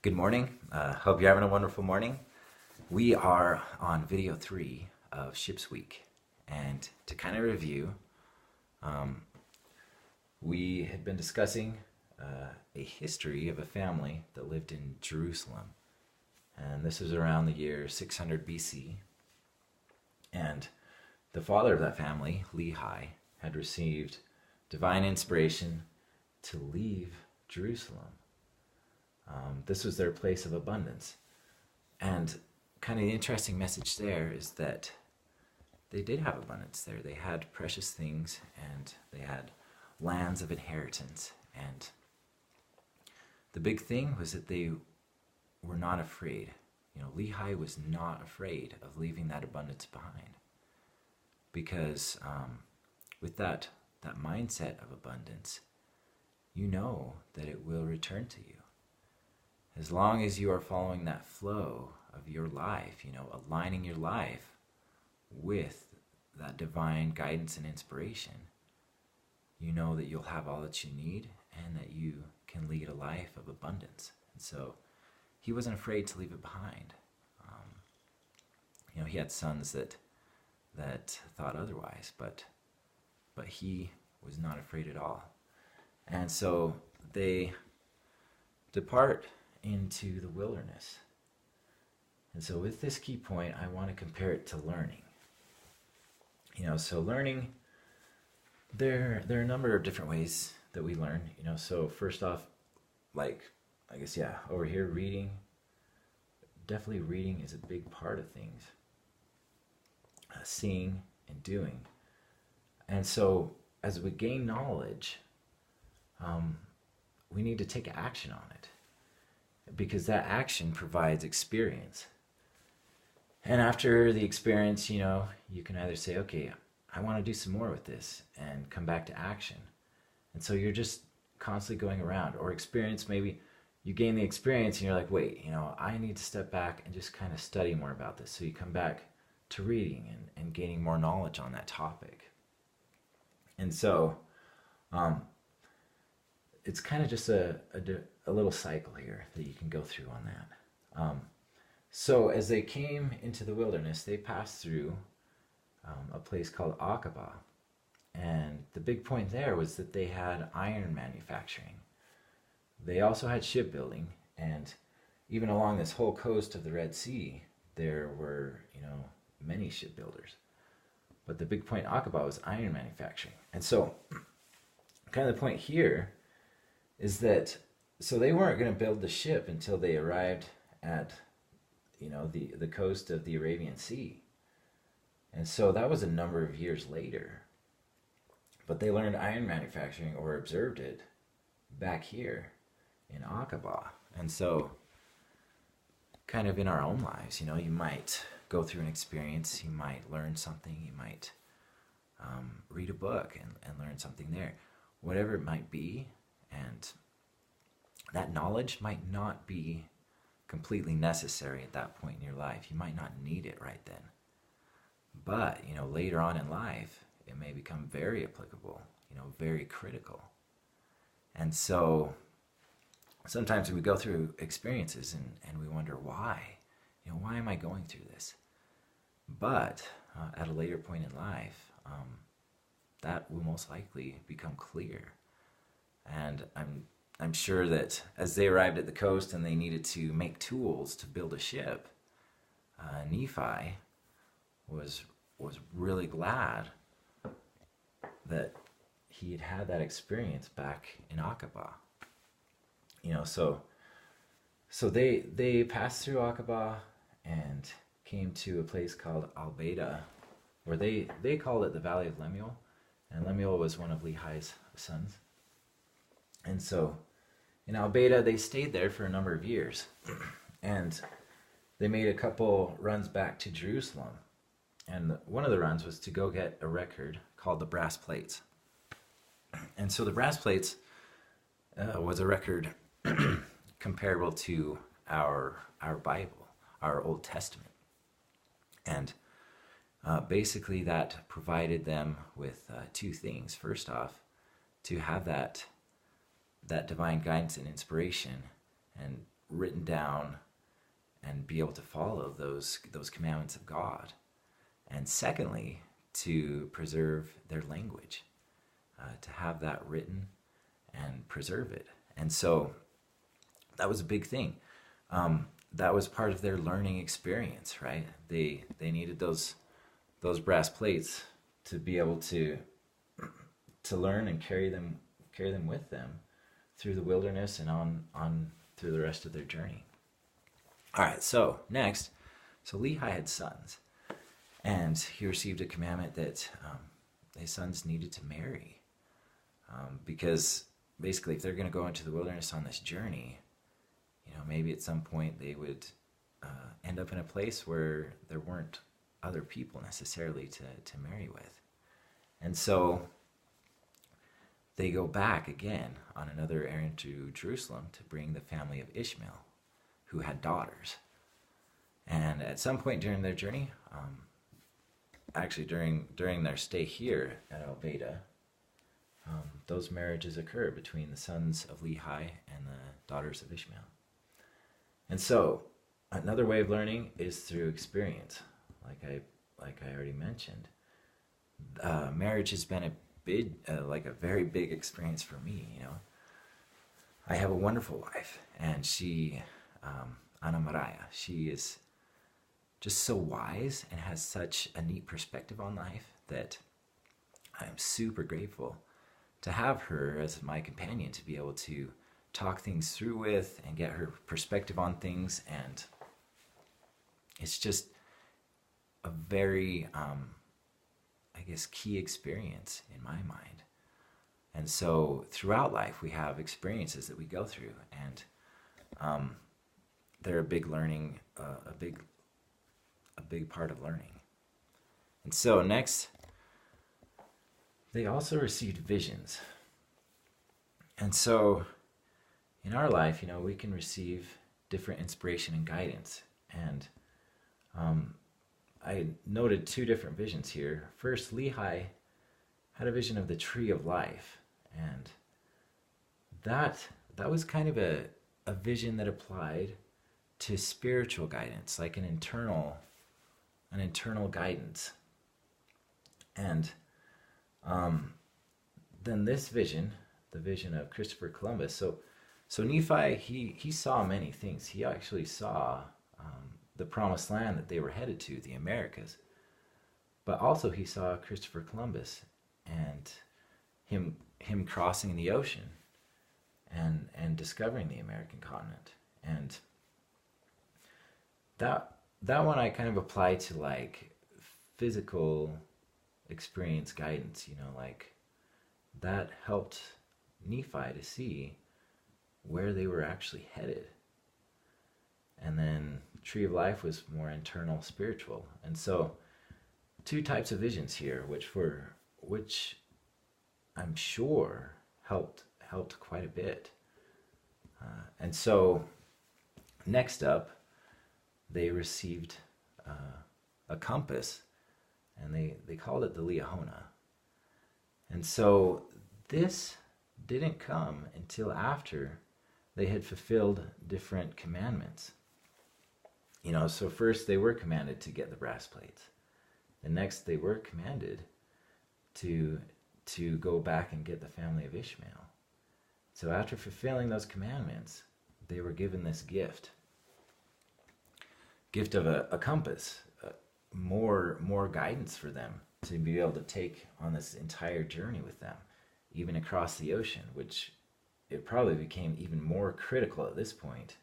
Good morning. Hope you're having a wonderful morning. We are on video 3 of Ships Week. And to kind of review, we had been discussing a history of a family that lived in Jerusalem. And this was around the year 600 BC. And the father of that family, Lehi, had received divine inspiration to leave Jerusalem. This was their place of abundance. And kind of the interesting message there is that they did have abundance there. They had precious things and they had lands of inheritance. And the big thing was that they were not afraid. Lehi was not afraid of leaving that abundance behind. Because with that mindset of abundance, you know that it will return to you. As long as you are following that flow of your life, aligning your life with that divine guidance and inspiration, you know that you'll have all that you need and that you can lead a life of abundance. And so he wasn't afraid to leave it behind. He had sons that thought otherwise, but he was not afraid at all. And so they depart into the wilderness. And so with this key point, I want to compare it to learning. So learning, there are a number of different ways that we learn. So first off, over here, reading. Definitely reading is a big part of things. Seeing and doing. And so as we gain knowledge, we need to take action on it, because that action provides experience. And after the experience, you can either say, okay, I want to do some more with this, and come back to action. And so you're just constantly going around. Or experience, maybe you gain the experience and you're like, wait, I need to step back and just kind of study more about this. So you come back to reading and gaining more knowledge on that topic. And so it's kind of just a little cycle here that you can go through on that. So as they came into the wilderness, they passed through a place called Aqaba. And the big point there was that they had iron manufacturing. They also had shipbuilding, and even along this whole coast of the Red Sea, there were, many shipbuilders. But the big point in Aqaba was iron manufacturing. And so kind of the point here is that, so they weren't going to build the ship until they arrived at, the coast of the Arabian Sea. And so that was a number of years later. But they learned iron manufacturing, or observed it, back here in Aqaba. And so kind of in our own lives, you might go through an experience, you might learn something, you might read a book and learn something there. Whatever it might be, and that knowledge might not be completely necessary at that point in your life. You might not need it right then. But, later on in life, it may become very applicable, very critical. And so sometimes we go through experiences and we wonder why. Why am I going through this? But at a later point in life, that will most likely become clear. And I'm sure that as they arrived at the coast and they needed to make tools to build a ship, Nephi was really glad that he had had that experience back in Aqaba. So they passed through Aqaba and came to a place called Al-Beda, where they called it the Valley of Lemuel, and Lemuel was one of Lehi's sons. And so in Al-Beda, they stayed there for a number of years, and they made a couple runs back to Jerusalem. And one of the runs was to go get a record called the brass plates. And so the brass plates was a record comparable to our Bible, our Old Testament. And basically that provided them with two things. First off, to have that divine guidance and inspiration, and written down and be able to follow those commandments of God. And secondly, to preserve their language, to have that written and preserve it. And so that was a big thing. That was part of their learning experience, right? They needed those brass plates to be able to learn and carry them with them through the wilderness and on through the rest of their journey. All right, so next, Lehi had sons, and he received a commandment that his sons needed to marry, because basically, if they're going to go into the wilderness on this journey, maybe at some point they would end up in a place where there weren't other people necessarily to marry with. And so they go back again on another errand to Jerusalem to bring the family of Ishmael, who had daughters. And at some point during their journey, actually during their stay here at Al-Beda, those marriages occur between the sons of Lehi and the daughters of Ishmael. And so another way of learning is through experience, like I already mentioned. Marriage has been a very big experience for me. I have a wonderful wife, and she, Ana Maria, she is just so wise and has such a neat perspective on life that I am super grateful to have her as my companion, to be able to talk things through with and get her perspective on things. And it's just a very, key experience in my mind. And so throughout life, we have experiences that we go through, and they're a big learning, a big part of learning. And so next, they also received visions. And so in our life, we can receive different inspiration and guidance. And I noted two different visions here. First, Lehi had a vision of the tree of life, and that was kind of a vision that applied to spiritual guidance, like an internal guidance. And then this vision, the vision of Christopher Columbus. So Nephi, he saw many things. He actually saw the promised land that they were headed to, the Americas. But also he saw Christopher Columbus and him crossing the ocean and discovering the American continent. And that one I kind of apply to like physical experience guidance, like that helped Nephi to see where they were actually headed. And then Tree of Life was more internal, spiritual. And so two types of visions here, which I'm sure helped quite a bit. And so next up, they received a compass, and they called it the Liahona. And so this didn't come until after they had fulfilled different commandments. So first they were commanded to get the brass plates. The next they were commanded to go back and get the family of Ishmael. So after fulfilling those commandments, they were given this gift of a compass, more guidance for them to be able to take on this entire journey with them, even across the ocean, which it probably became even more critical at this point,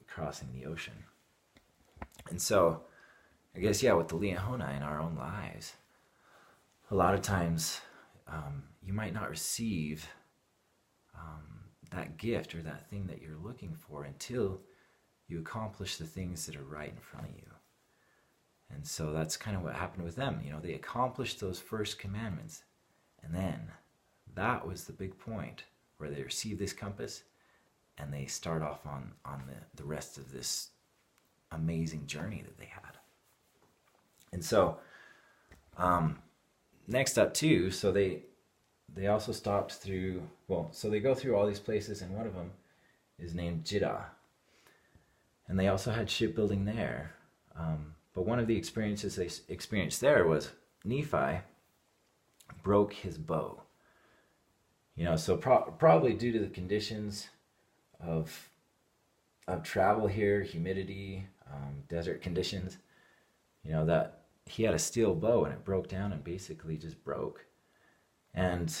crossing the ocean. And so I guess, with the Liahona in our own lives, a lot of times you might not receive that gift or that thing that you're looking for until you accomplish the things that are right in front of you. And so that's kind of what happened with them. They accomplished those first commandments, and then that was the big point where they received this compass and they start off on the rest of this amazing journey that they had. And so next up too, so they also stopped through, so they go through all these places, and one of them is named Jiddah. And they also had shipbuilding there. But one of the experiences they experienced there was Nephi broke his bow. So probably due to the conditions of travel here, humidity, desert conditions, that he had a steel bow and it broke down and basically just broke. And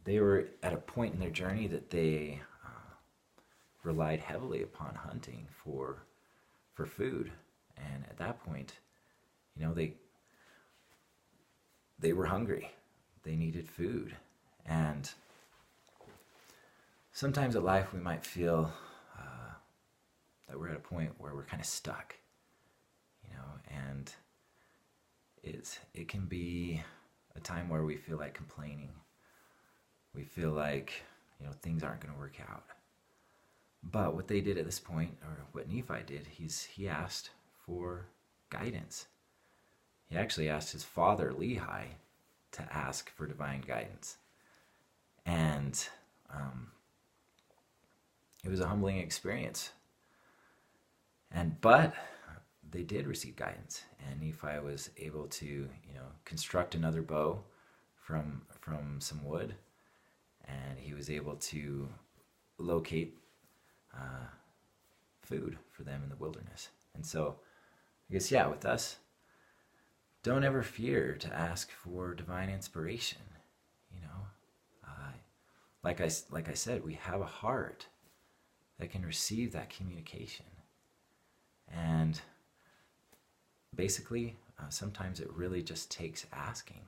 they were at a point in their journey that they relied heavily upon hunting for food. And at that point, they were hungry. They needed food. And sometimes in life we might feel that we're at a point where we're kind of stuck, and it can be a time where we feel like complaining. We feel like, things aren't going to work out. But what they did at this point, or what Nephi did, he asked for guidance. He actually asked his father, Lehi, to ask for divine guidance. And it was a humbling experience. But they did receive guidance, and Nephi was able to, construct another bow from some wood, and he was able to locate food for them in the wilderness. And so, I guess, with us, don't ever fear to ask for divine inspiration. Like I said, we have a heart that can receive that communication. And basically, sometimes it really just takes asking.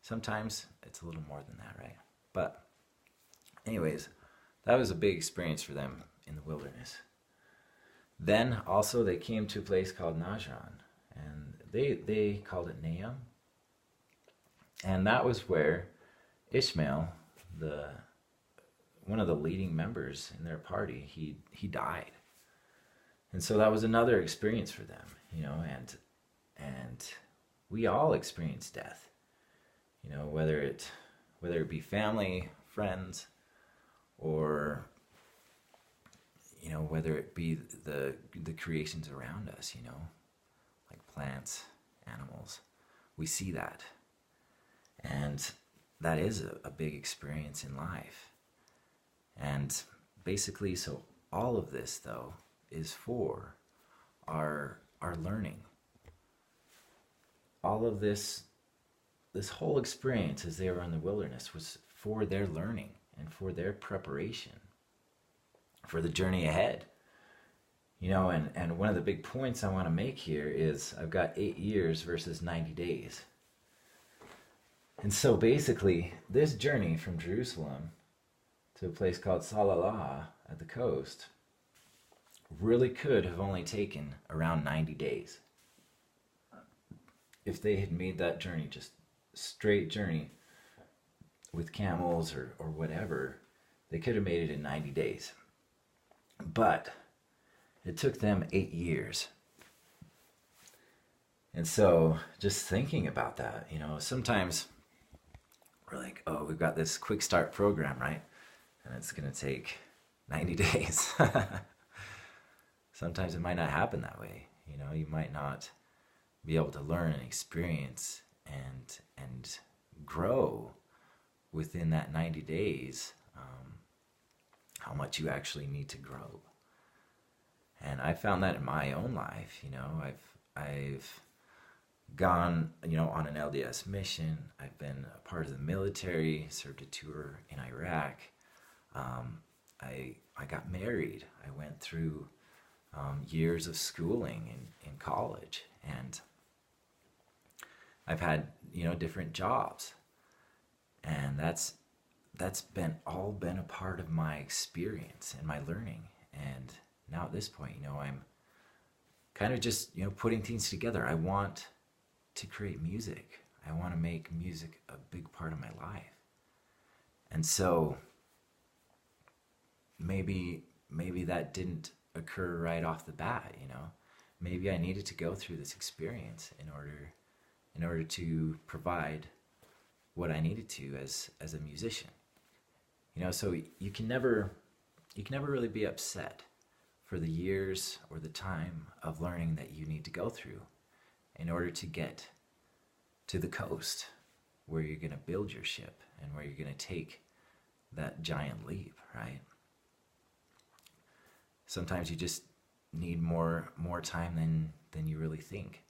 Sometimes it's a little more than that, right? But anyways, that was a big experience for them in the wilderness. Then also they came to a place called Najran, and they called it Nahum. And that was where Ishmael, one of the leading members in their party, he died. And so that was another experience for them, and we all experience death, whether it be family, friends, or whether it be the creations around us, like plants, animals. We see that, and that is a big experience in life. And basically, so all of this though is for our learning. All of this whole experience as they were in the wilderness was for their learning and for their preparation for the journey ahead. And one of the big points I want to make here is I've got 8 years versus 90 days. And so basically, this journey from Jerusalem to a place called Salalah at the coast really could have only taken around 90 days. If they had made that journey, just straight journey with camels or whatever, they could have made it in 90 days. But it took them 8 years. And so just thinking about that, sometimes we're like, oh, we've got this quick start program, right? And it's going to take 90 days. Sometimes it might not happen that way. You might not be able to learn and experience and grow within that 90 days how much you actually need to grow. And I found that in my own life. I've gone on an LDS mission. I've been a part of the military, served a tour in Iraq. I got married. I went through years of schooling in college, and I've had different jobs, and that's all been a part of my experience and my learning. And now at this point, I'm kind of just putting things together. I want to create music. I want to make music a big part of my life. And so maybe that didn't occur right off the bat, Maybe I needed to go through this experience in order to provide what I needed to as a musician. So you can never you can never really be upset for the years or the time of learning that you need to go through in order to get to the coast where you're going to build your ship and where you're going to take that giant leap, right? Sometimes you just need more time than you really think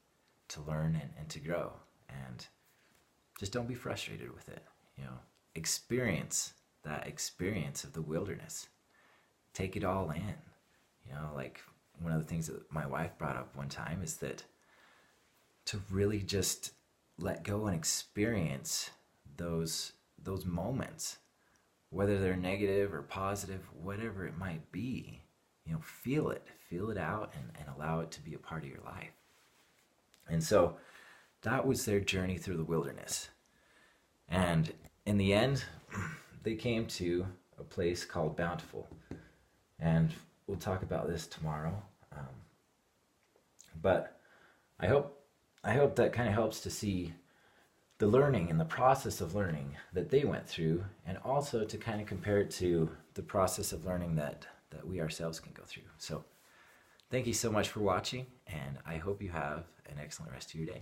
to learn and to grow. And just don't be frustrated with it. Experience that experience of the wilderness. Take it all in. Like one of the things that my wife brought up one time is that to really just let go and experience those moments, whether they're negative or positive, whatever it might be. Feel it out and allow it to be a part of your life. And so that was their journey through the wilderness. And in the end, they came to a place called Bountiful. And we'll talk about this tomorrow. But I hope that kind of helps to see the learning and the process of learning that they went through, and also to kind of compare it to the process of learning that we ourselves can go through. So thank you so much for watching, and I hope you have an excellent rest of your day.